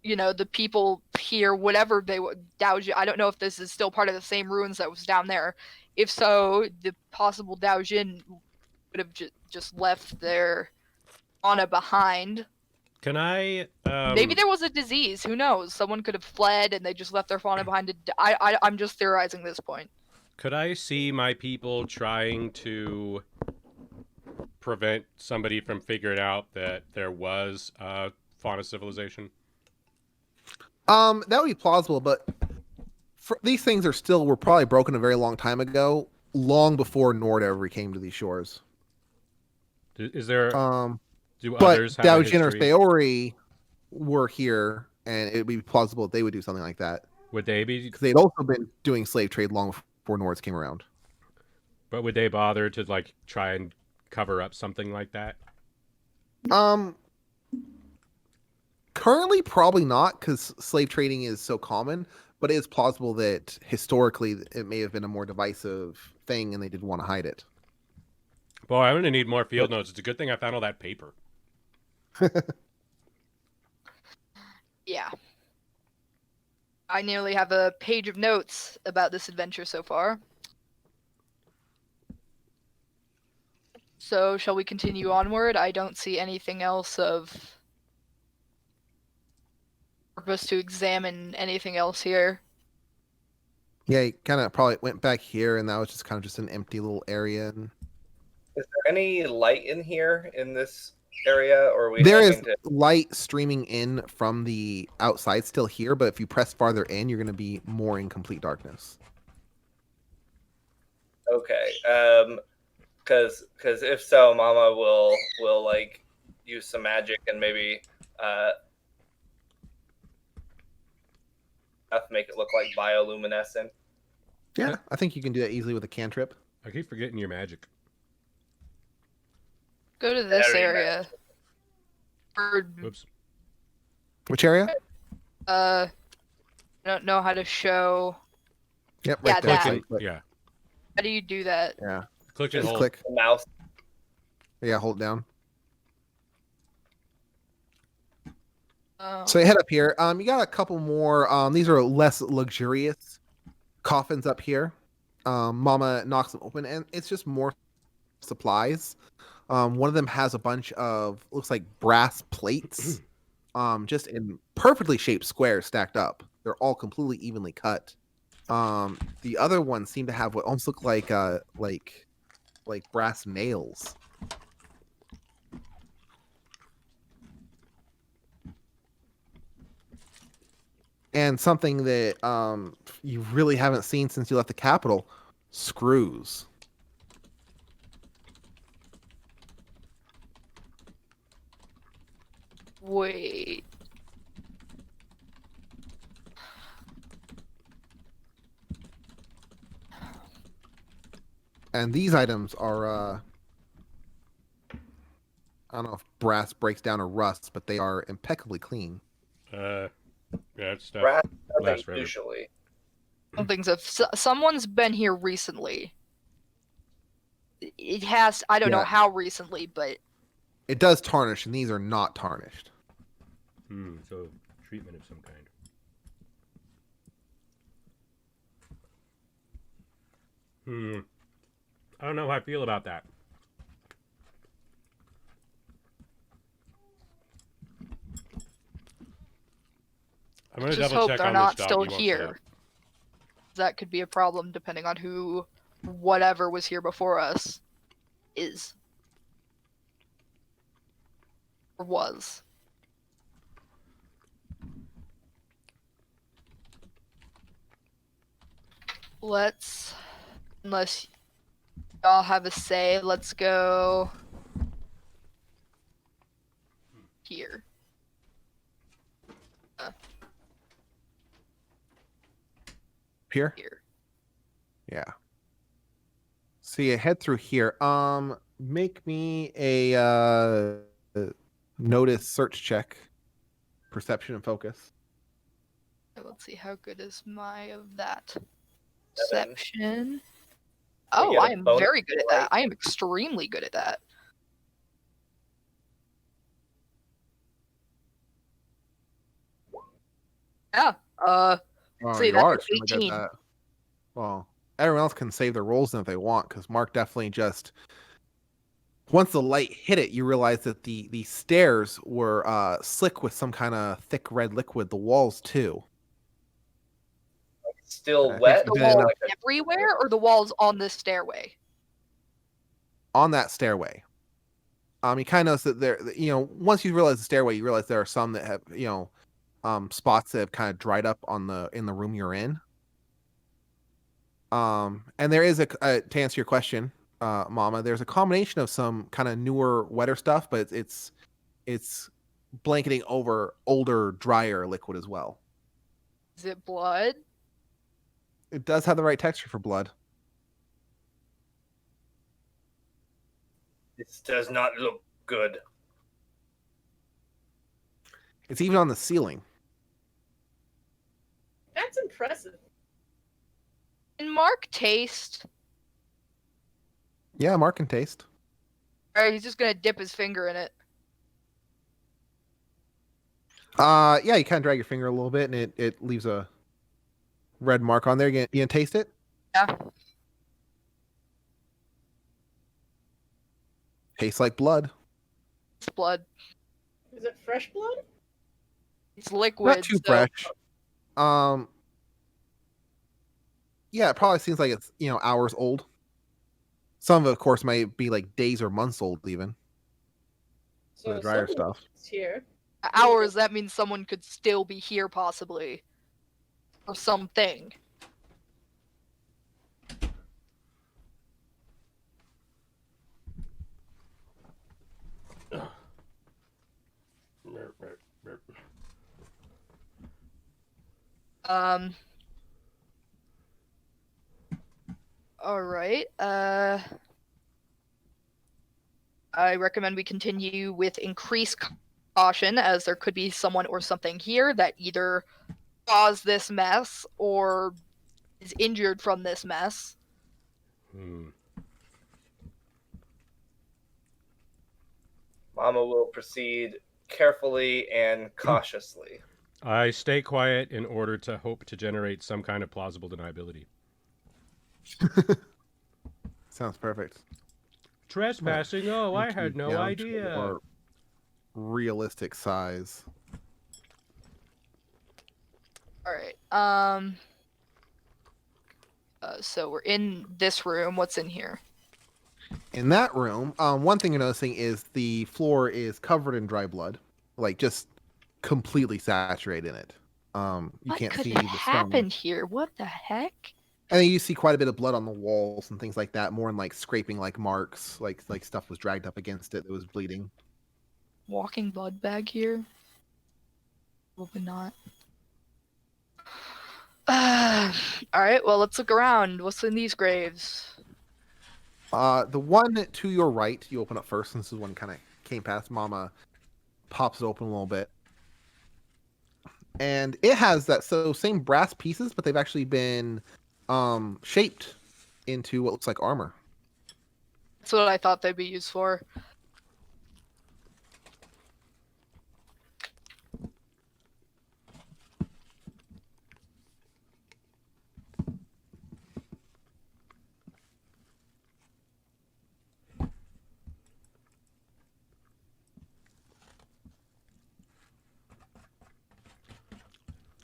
the people here, whatever they would Daojin. I don't know if this is still part of the same ruins that was down there. If so, the possible Daojin would have just left their Ana behind. Can I? Maybe there was a disease. Who knows? Someone could have fled and they just left their fauna behind. I'm just theorizing this point. Could I see my people trying to prevent somebody from figuring out that there was a fauna civilization? That would be plausible, but these things were probably broken a very long time ago, long before Nord ever came to these shores. Is there? Do but others have Daojin or Sayori were here, and it would be plausible that they would do something like that. Would they be? Because they'd also been doing slave trade long before Nords came around. But would they bother to like try and cover up something like that? Currently, probably not, because slave trading is so common. But it is plausible that historically it may have been a more divisive thing, and they didn't want to hide it. Boy, I'm gonna need more field notes. It's a good thing I found all that paper. Yeah. I nearly have a page of notes about this adventure so far. So, shall we continue onward? I don't see anything else of purpose to examine anything else here. Yeah, he kind of probably went back here, and that was just kind of just an empty little area. And... Is there any light in here in this area, or are we? There is light streaming in from the outside still here, but if you press farther in, you're going to be more in complete darkness. Okay, because if so, Mama will like use some magic and maybe make it look like bioluminescent. Yeah, I think you can do that easily with a cantrip. I keep forgetting your magic. Go to this area. Oops. Which area? I don't know how to show. Yep, right there. Yeah. How do you do that? Yeah. Click and hold. Click. The mouse. Yeah, hold down. So you head up here. You got a couple more. These are less luxurious coffins up here. Mama knocks them open, and it's just more supplies. One of them has a bunch of looks like brass plates, just in perfectly shaped squares stacked up. They're all completely evenly cut. The other ones seem to have what almost look like brass nails. And something that you really haven't seen since you left the capital, screws. Wait. And these items are, I don't know if brass breaks down or rusts, but they are impeccably clean. Yeah, it's stuff. Brass doesn't usually. Something's someone's been here recently. It has. I don't know how recently, but it does tarnish, and these are not tarnished. So treatment of some kind. I don't know how I feel about that. I'm gonna just double hope check they're on not this still here. That could be a problem depending on who, whatever was here before us, is or was. Let's, unless y'all have a say, let's go here. Here? Here. Yeah. So you head through here. Make me a notice search check. Perception and focus. Let's see, how good is my of that? 7. Perception. Oh, I am very good at that. I am extremely good at that. Yeah. Oh, See, you that's are an extremely good at 18. that. Well, everyone else can save their rolls then if they want, because Mark definitely just once the light hit it, you realize that the stairs were slick with some kind of thick red liquid. The walls too. Still I think wet. it's The been walls enough everywhere, or the walls on this stairway? on that stairway. You kind of notice that there, once you realize the stairway, you realize there are some that have, spots that have kind of dried up in the room you're in. And there is to answer your question, Mama, there's a combination of some kind of newer, wetter stuff, but it's blanketing over older, drier liquid as well. Is it blood? It does have the right texture for blood. This does not look good. It's even on the ceiling. That's impressive. Can Mark taste? Yeah, Mark can taste. Or he's just gonna dip his finger in it. Yeah, you kind of drag your finger a little bit, and it leaves a red mark on there. You gonna taste it? Yeah. Tastes like blood. It's blood. Is it fresh blood? It's liquid. Not too so- fresh. Yeah, it probably seems like it's hours old. Some of it, of course, might be like days or months old, even. So The drier someone stuff. is here. Hours, that means someone could still be here, possibly. Or something. Alright, I recommend we continue with increased caution, as there could be someone or something here that either caused this mess or is injured from this mess. Mama will proceed carefully and cautiously. I stay quiet in order to hope to generate some kind of plausible deniability. Sounds perfect. Trespassing? Oh, I had no Down to a idea. more realistic size. Alright, so we're in this room. What's in here? In that room, one thing you're noticing is the floor is covered in dry blood, like just completely saturated in it. You What can't could see have the stone. happened here? What the heck? And then you see quite a bit of blood on the walls and things like that, more in like scraping, like marks, like stuff was dragged up against it that was bleeding. Walking blood bag here? Probably not. Alright, well, let's look around. What's in these graves? The one to your right, you open up first, since this is one kind of came past. Mama pops it open a little bit. And it has that same brass pieces, but they've actually been shaped into what looks like armor. That's what I thought they'd be used for.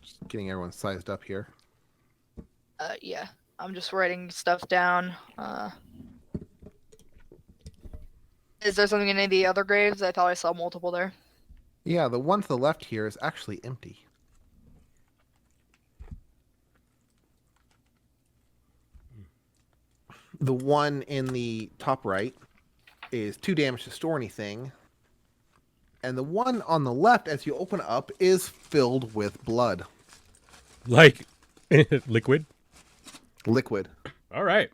Just getting everyone sized up here. Yeah. I'm just writing stuff down. Is there something in any of the other graves? I thought I saw multiple there. Yeah, the one to the left here is actually empty. The one in the top right is too damaged to store anything. And the one on the left, as you open up, is filled with blood. Like liquid? Liquid. All right.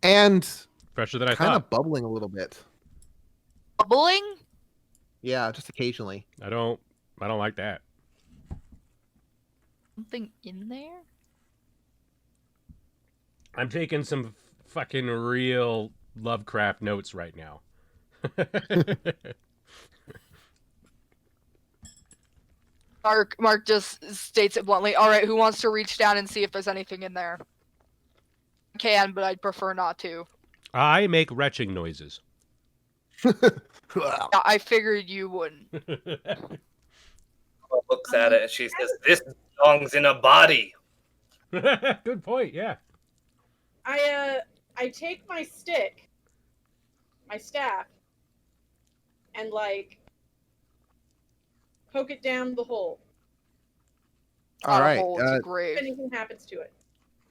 And Fresher than I kind thought. of bubbling a little bit. Bubbling? Yeah, just occasionally. I don't like that. Something in there? I'm taking some fucking real Lovecraft notes right now. Mark just states it bluntly. All right, who wants to reach down and see if there's anything in there? I can, but I'd prefer not to. I make retching noises. Yeah, I figured you wouldn't. Mama looks at it and she says, "This belongs in a body." Good point. Yeah. I take my stick, my staff, and like poke it down the hole. All Not a right. hole, it's a If grave. anything happens to it.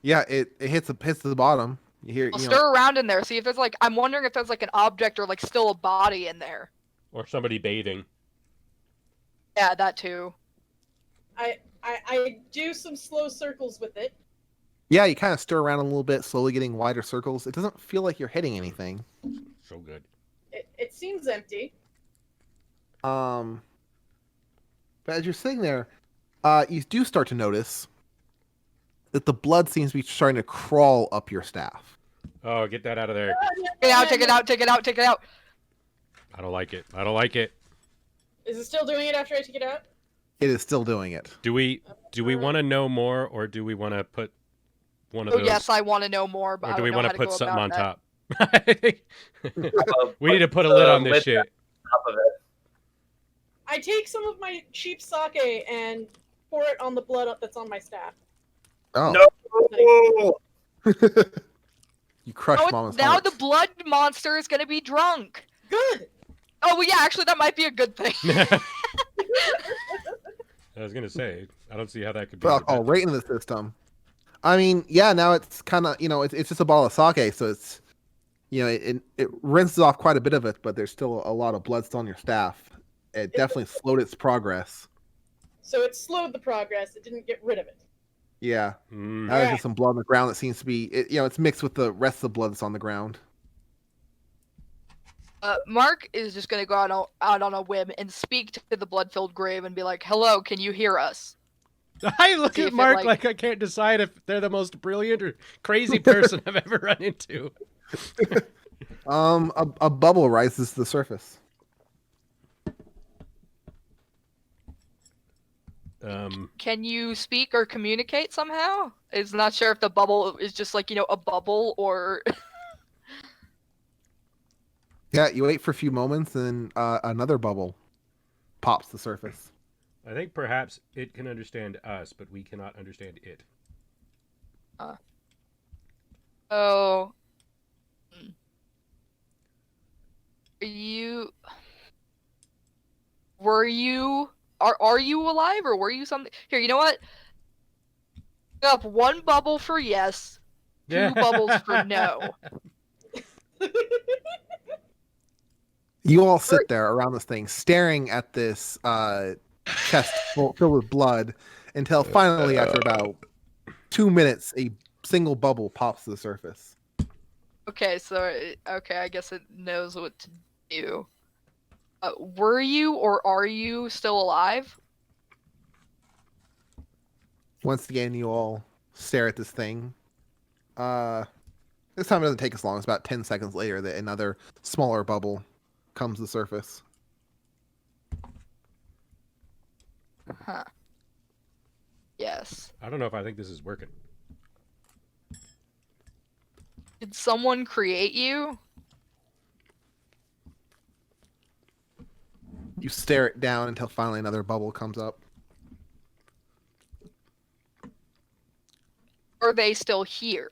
Yeah, it hits the bottom. You hear, I'll you know, stir around in there, see if there's like. I'm wondering if there's like an object or like still a body in there. Or somebody bathing. Yeah, that too. I do some slow circles with it. yeah, you kind of stir around a little bit, slowly getting wider circles. It doesn't feel like you're hitting anything. So good. It seems empty. But as you're sitting there, you do start to notice that the blood seems to be starting to crawl up your staff. Oh, get that out of there. Take it out, take it out, take it out, take it out. I don't like it. I don't like it. Is it still doing it after I take it out? It is still doing it. Do we want to know more, or do we want to put one of Oh those? yes, I want to know more, but Or I do don't we know want how to to put go something on about top? We need to put a lid on this shit. Top of it. I take some of my cheap sake and pour it on the blood that's on my staff. Oh, No. you crushed that. Mama's Now heart. the blood monster is gonna be drunk. Good. Oh well, yeah, actually that might be a good thing. I was gonna say, I don't see how that could be. Put alcohol right into the system. I mean, yeah, now it's kind of, it's just a bottle of sake, so it's, it rinses off quite a bit of it, but there's still a lot of blood still on your staff. It definitely slowed its progress. So it slowed the progress. It didn't get rid of it. Yeah. Mm. Now there's just some blood on the ground that seems to be, it's mixed with the rest of the blood that's on the ground. Mark is just gonna go out on a whim and speak to the blood-filled grave and be like, "Hello, can you hear us?" I look See at if it, Mark like- like I can't decide if they're the most brilliant or crazy person I've ever run into. A bubble rises to the surface. Can you speak or communicate somehow? Is not sure if the bubble is just like a bubble or. Yeah, you wait for a few moments, and another bubble pops to the surface. I think perhaps it can understand us, but we cannot understand it. Oh. You. Were you? Are you alive or were you something? Here, you know what? Up one bubble for yes, two bubbles for no. You all sit there around this thing, staring at this chest filled with blood, until finally, after about 2 minutes, a single bubble pops to the surface. Okay, so I guess it knows what to do. Were you or are you still alive? Once again, you all stare at this thing. This time it doesn't take as long. It's about 10 seconds later that another smaller bubble comes to the surface. Huh. Yes. I don't know if I think this is working. Did someone create you? You stare it down until finally another bubble comes up. Or are they still here?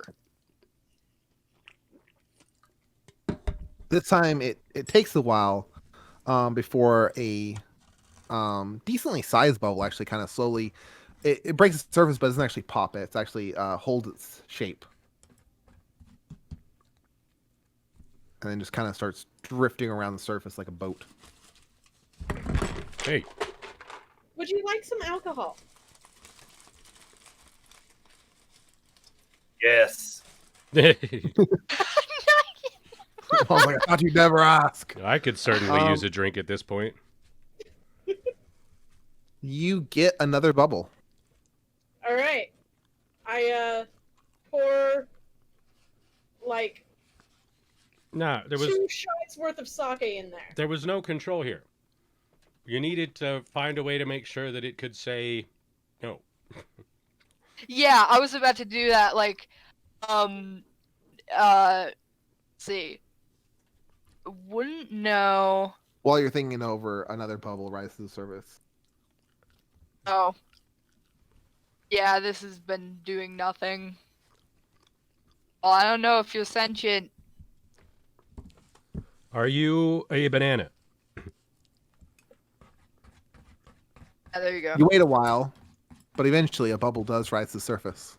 This time it takes a while before a decently sized bubble actually kind of slowly it breaks its surface, but it doesn't actually pop it. It's actually holds its shape. And then just kind of starts drifting around the surface like a boat. Hey. Would you like some alcohol? Yes. I was like, I thought you'd never ask. I could certainly use a drink at this point. You get another bubble. All right. I pour like Nah, there was 2 shots worth of sake in there. no control here. You needed to find a way to make sure that it could say no. Yeah, I was about to do that. Like, let's see. Wouldn't know. While you're thinking over, another bubble rises to the surface. Oh. Yeah, this has been doing nothing. Well, I don't know if you're sentient. Are you a banana? Yeah, there you go. You wait a while, but eventually a bubble does rise to the surface.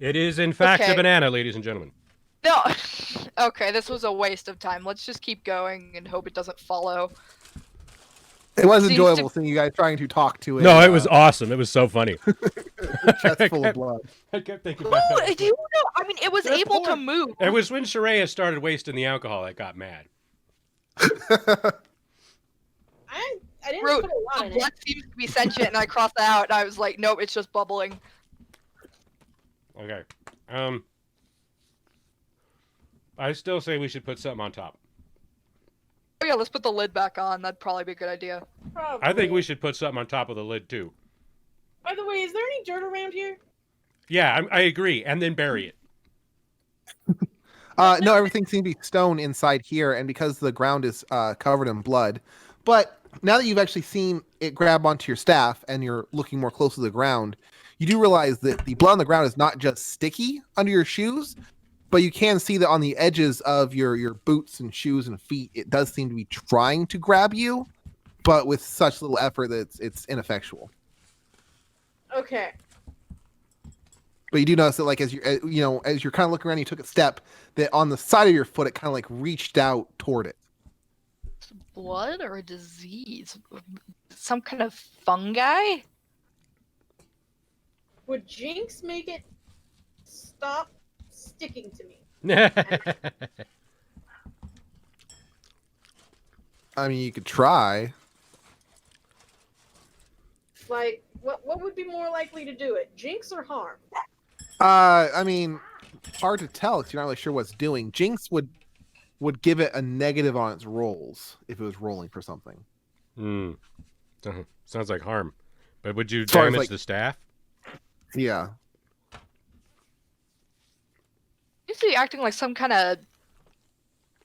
It is, in fact, Okay. a banana, ladies and gentlemen. No. Okay, this was a waste of time. Let's just keep going and hope it doesn't follow. It was Seems enjoyable to- seeing you guys trying to talk to it. No, it was awesome. It was so funny. Chest full of blood. I kept thinking Ooh, back. do you know? I mean, it was Good able to point. move. It was when Sharia started wasting the alcohol I got mad. I didn't Bro, put a lot the in it. blood seems to be sentient, and I crossed that out, and I was like, nope, it's just bubbling. Okay. I still say we should put something on top. Oh yeah, let's put the lid back on. That'd probably be a good idea. Probably. I think we should put something on top of the lid, too. By the way, is there any dirt around here? Yeah, I agree. And then bury it. No, everything seems to be stone inside here, and because the ground is covered in blood. But now that you've actually seen it grab onto your staff and you're looking more close to the ground, you do realize that the blood on the ground is not just sticky under your shoes, but you can see that on the edges of your boots and shoes and feet, it does seem to be trying to grab you, but with such little effort that it's ineffectual. Okay. But you do notice that, like, as you're kind of looking around, you took a step that on the side of your foot, it kind of like reached out toward it. Blood or a disease? Some kind of fungi? Would Jinx make it stop sticking to me? I mean, you could try. Like, what would be more likely to do it? Jinx or harm? I mean, hard to tell because you're not really sure what's doing. Jinx would give it a negative on its rolls if it was rolling for something. Sounds like harm. But would you As far as, damage like- the staff? Yeah. Seems to be acting like some kind of,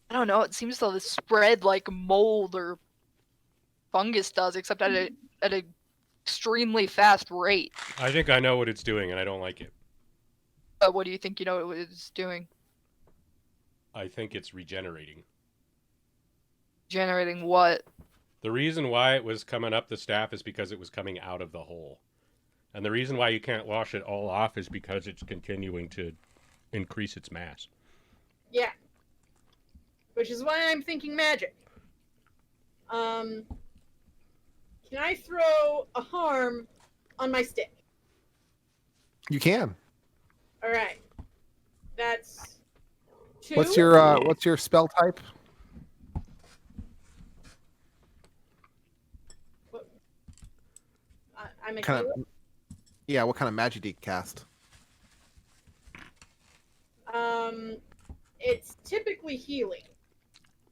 I don't know, it seems to spread like mold or fungus does, except at an extremely fast rate. I think I know what it's doing, and I don't like it. What do you think you know what it's doing? I think it's regenerating. Generating what? The reason why it was coming up the staff is because it was coming out of the hole. And the reason why you can't wash it all off is because it's continuing to increase its mass. Yeah. Which is why I'm thinking magic. Can I throw a harm on my stick? You can. All right. That's 2. What's your spell type? I'm a Kind healer. of. Yeah. What kind of magic do you cast? It's typically healing.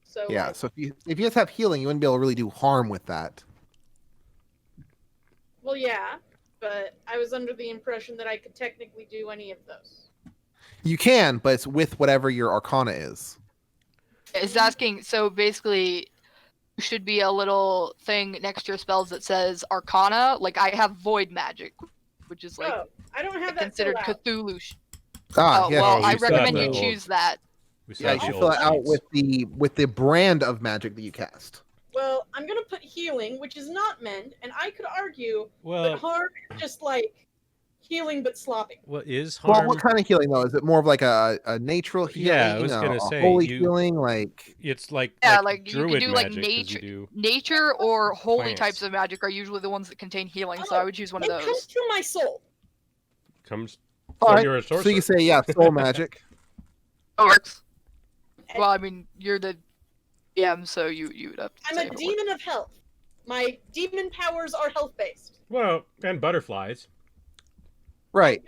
So Yeah. like, So if you just have healing, you wouldn't be able to really do harm with that. well, yeah, but I was under the impression that I could technically do any of those. You can, but it's with whatever your Arcana is. It's asking, so basically, should be a little thing next to your spells that says Arcana. Like, I have Void Magic, which is like Oh, I don't have that considered filled out. Cthulhu. Ah, Oh, yeah. well, Oh, I you still recommend have you the old- choose that. We Yeah, saw you the should old fill it out sheets. with the brand of magic that you cast. Well, I'm gonna put healing, which is not mend, and I could argue that Well, harm is just like healing but sloppy. what is Well, harm? what kind of healing though? Is it more of like a natural healing? Yeah, I was gonna a say, holy you- healing. Like It's like Yeah, like like, you druid could do, like, magic, 'cause nature- you do. Nature or holy Plants. types of magic are usually the ones that contain healing, so I would choose one of It comes those. through my soul. Comes. all So right. you're a So sorcerer. you say yeah, soul magic. Oh, works. And Well, I mean, you're the DM, so you would have to I'm say a if it works. demon of health. My demon powers are health based. Well, and butterflies, Right.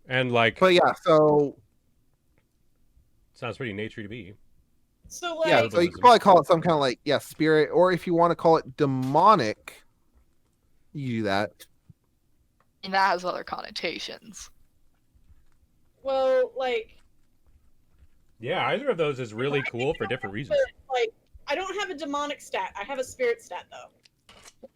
and like But yeah, so sounds pretty naturey to me. So like, Yeah, so you could probably call it some kind of like spirit, or if you want to call it demonic, you do that. And that has other connotations. well, like, Yeah, either of those is really cool for different reasons. like, I don't have a demonic stat. I have a spirit stat though.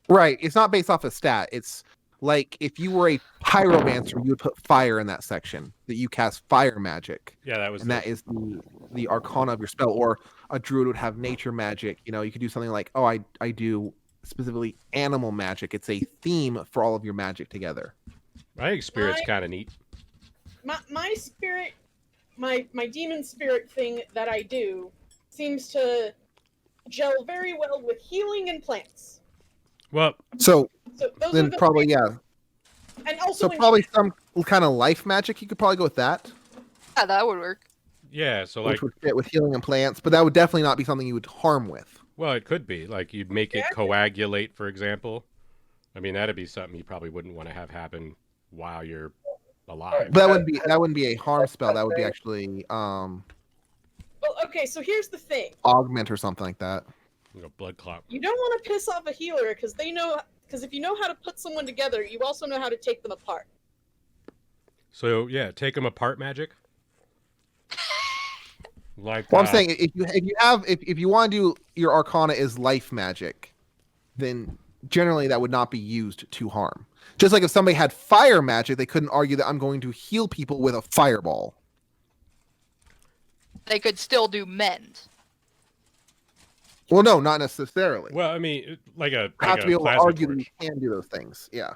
Right. It's not based off a stat. It's like if you were a pyromancer, you would put fire in that section that you cast fire magic. Yeah, that was And that is the arcana of your spell. Or a druid would have nature magic. You know, you could do something like, oh, I do specifically animal magic. It's a theme for all of your magic together. I think spirit's kind of neat. My spirit, my demon spirit thing that I do seems to gel very well with healing and plants. Well, So those then are the probably, three. yeah. And also So probably some kind of life magic. You could probably go with that, Yeah, that would work. yeah, so like, which would fit with healing and plants. But that would definitely not be something you would harm with. well, it could be. Like, you'd make it coagulate, for example. I mean, that'd be something you probably wouldn't want to have happen while you're alive. But that wouldn't be a harm spell. That would be actually Well, okay, so here's the thing. augment or something like that. Like a blood clot. You don't want to piss off a healer because if you know how to put someone together, you also know how to take them apart. So, yeah, take them apart magic. Like, Well, I'm saying if you want to do your arcana is life magic, then generally that would not be used to harm. Just like if somebody had fire magic, they couldn't argue that I'm going to heal people with a fireball. They could still do mend. Well, no, not necessarily. well, I mean, like a You have to be able to plasma argue that torch. you can do those things. Yeah.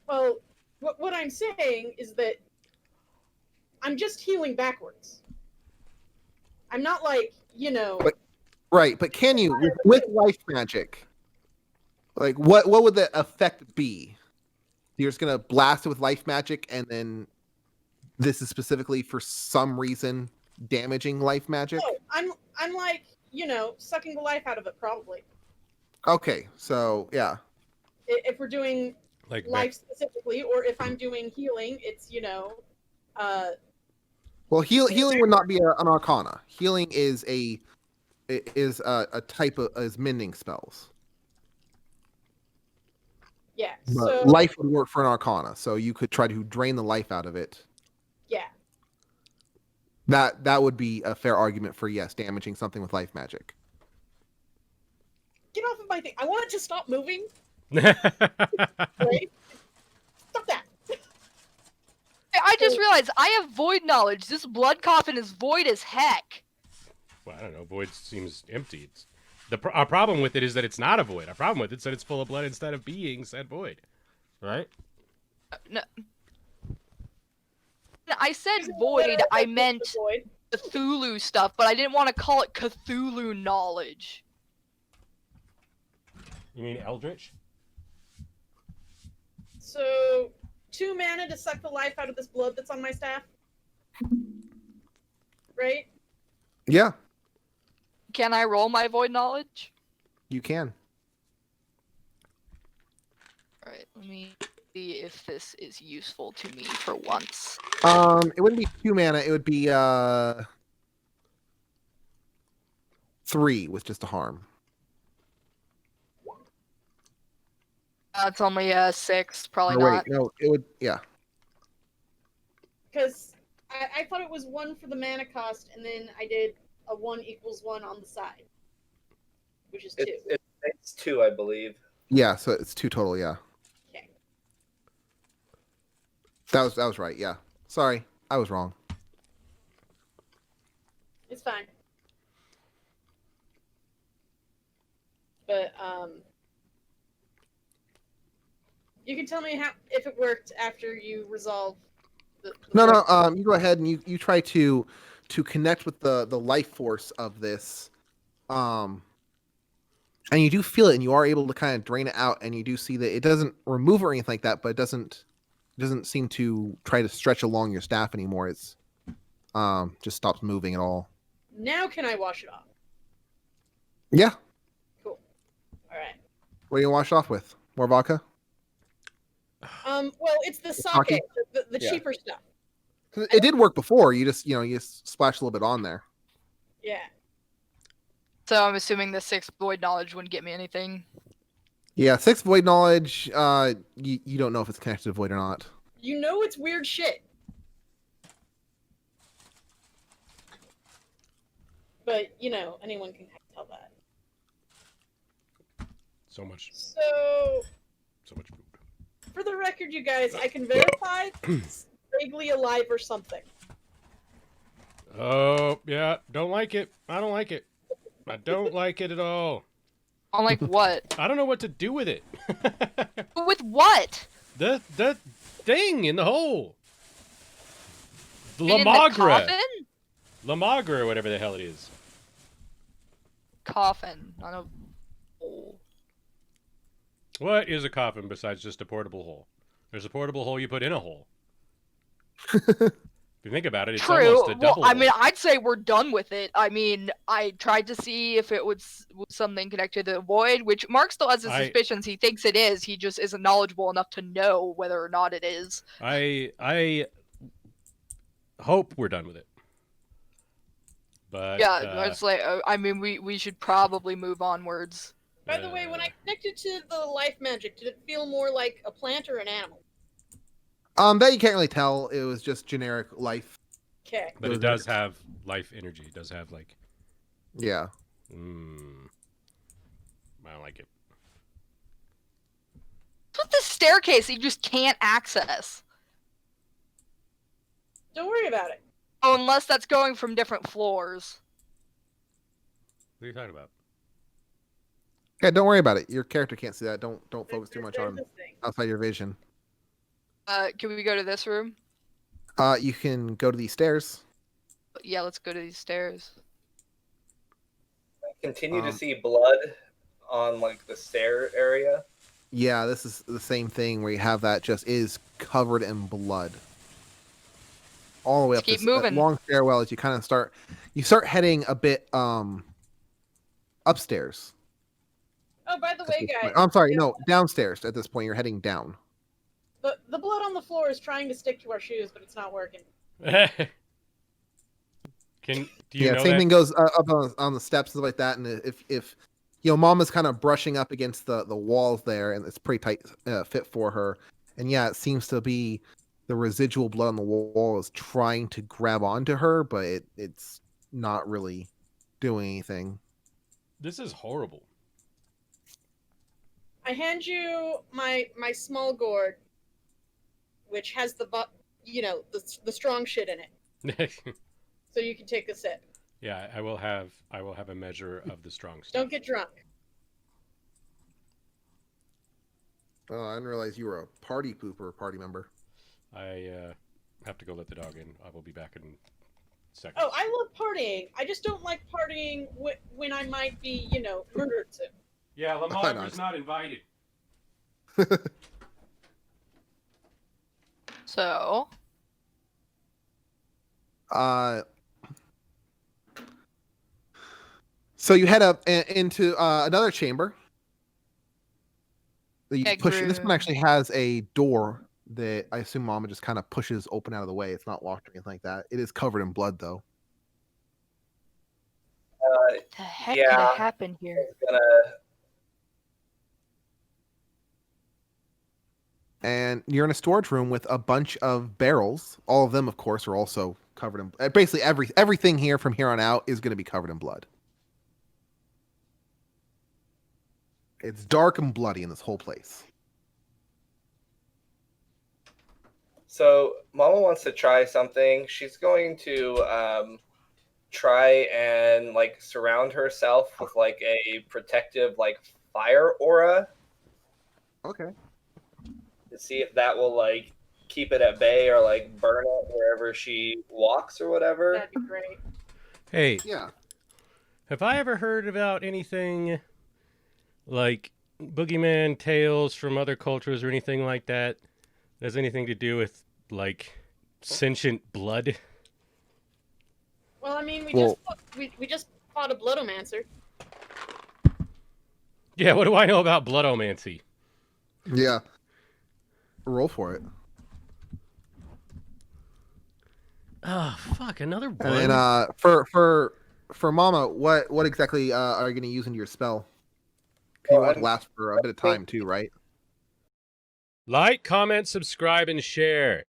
Well, what I'm saying is that I'm just healing backwards. I'm not like, Right, but can you with life magic? Like what would the effect be? You're just gonna blast it with life magic, and then this is specifically for some reason damaging life magic. no, I'm like, sucking the life out of it probably. Okay, so yeah, If we're doing Like, life specifically, or if I'm doing healing, it's well, healing would not be an arcana. Healing is a type of is mending spells. yeah. But So life would work for an arcana, so you could try to drain the life out of it. yeah. That would be a fair argument for yes, damaging something with life magic. Get off of my thing. I want it to stop moving. well, Right? Stop that. I just realized I have void knowledge. This blood coffin is void as heck. I don't know. Void seems empty. Our problem with it is that it's not a void. Our problem with it is that it's full of blood instead of being said void. Right? No. I said void, I meant Void. Cthulhu stuff, but I didn't want to call it Cthulhu knowledge. You mean Eldritch? So 2 mana to suck the life out of this blood that's on my staff. Right? Yeah, Can I roll my void knowledge? you can. Alright, let me see if this is useful to me for once. It wouldn't be 2 mana. It would be 3 with just a harm. It's only 6, probably No, not. wait, no, it would. Yeah, Because I thought it was 1 for the mana cost, and then I did a 1 = 1 on the side, which is 2. It's 2, I believe. yeah. So it's 2 total. Yeah, Okay. that was right. Yeah, sorry, I was wrong. It's fine. But you can tell me if it worked after you resolve the No, void. no. You go ahead and you try to connect with the life force of this, and you do feel it, and you are able to kind of drain it out, and you do see that it doesn't remove or anything like that, but it doesn't seem to try to stretch along your staff anymore. It's just stops moving at all. Now can I wash it off? Yeah. Cool. All right. What do you wash it off with? More vodka? Well, it's the Sake? sake, the Yeah. cheaper stuff. 'Cause it did work before. You just you splashed a little bit on there. Yeah. So I'm assuming the 6 void knowledge wouldn't get me anything. Yeah, 6 void knowledge. You don't know if it's connected to void or not. You know it's weird shit. But, anyone can tell that. So much So, food. for the record, you guys, I can verify it's vaguely alive or something. Oh, yeah. Don't like it. I don't like it. I don't like it at all. I'm like, what? I don't know what to do with it. With what? the thing in the hole. In the Lamagra. coffin? Lamagra or whatever the hell it is. Coffin. I don't know. What is a coffin besides just a portable hole? There's a portable hole you put in a hole. If you think about it, it's True. almost a double Well, I mean, hole. I'd say we're done with it. I mean, I tried to see if it was something connected to the void, which Mark still has his suspicions. He thinks it is. He just isn't knowledgeable enough to know whether or not it is. I hope we're done with it. But Yeah, it's like, I mean, we should probably move onwards. By the way, when I connected to the life magic, did it feel more like a plant or an animal? That you can't really tell. It was just generic life. Okay. But it does have life energy. It does have like. Yeah. I don't like it. What's with the staircase you just can't access? Don't worry about it. Oh, unless that's going from different floors. What are you talking about? Yeah, don't worry about it. Your character can't see that. Don't focus too much There's on this thing. outside your vision. Can we go to this room? You can go to these stairs. Yeah, let's go to these stairs. Continue to see blood on like the stair area. Yeah, this is the same thing where you have that just is covered in blood. All the way up Keep this moving. long stairwell as you kind of start heading a bit upstairs. Oh, by the way, guys, I'm sorry, no, downstairs at this point. You're heading down. the blood on the floor is trying to stick to our shoes, but it's not working. Do you know same that? thing goes up on the steps and stuff like that. And if Mama's kind of brushing up against the walls there, and it's pretty tight fit for her. And yeah, it seems to be the residual blood on the wall is trying to grab onto her, but it's not really doing anything. This is horrible. I hand you my small gourd, which has the strong shit in it, so you can take a sip. Yeah, I will have a measure of the strong stuff. Don't get drunk. Oh, I didn't realize you were a party pooper party member. I have to go let the dog in. I will be back in a second. Oh, I love partying. I just don't like partying when I might be, murdered soon. Yeah, Lamar's not invited. So, so you head up into another chamber. You push. This one actually has a door that I assume Mama just kind of pushes open out of the way. It's not locked or anything like that. It is covered in blood, though. what the heck could have happened here? And you're in a storage room with a bunch of barrels. All of them, of course, are also covered in. Basically, everything here from here on out is going to be covered in blood. It's dark and bloody in this whole place. So Mama wants to try something. She's going to try and like surround herself with like a protective like fire aura. Okay. To see if that will like keep it at bay or like burn it wherever she walks or whatever. That'd be great. Hey, Yeah. have I ever heard about anything like boogeyman tales from other cultures or anything like that? That has anything to do with like sentient blood? Well, I mean, we just fought a bloodomancer. Yeah, what do I know about bloodomancy? Yeah. Roll for it. Oh, fuck, another one. And then for for Mama, what exactly are you going to use into your spell? 'Cause you want it to last for a bit of time too, right? Like, comment, subscribe, and share.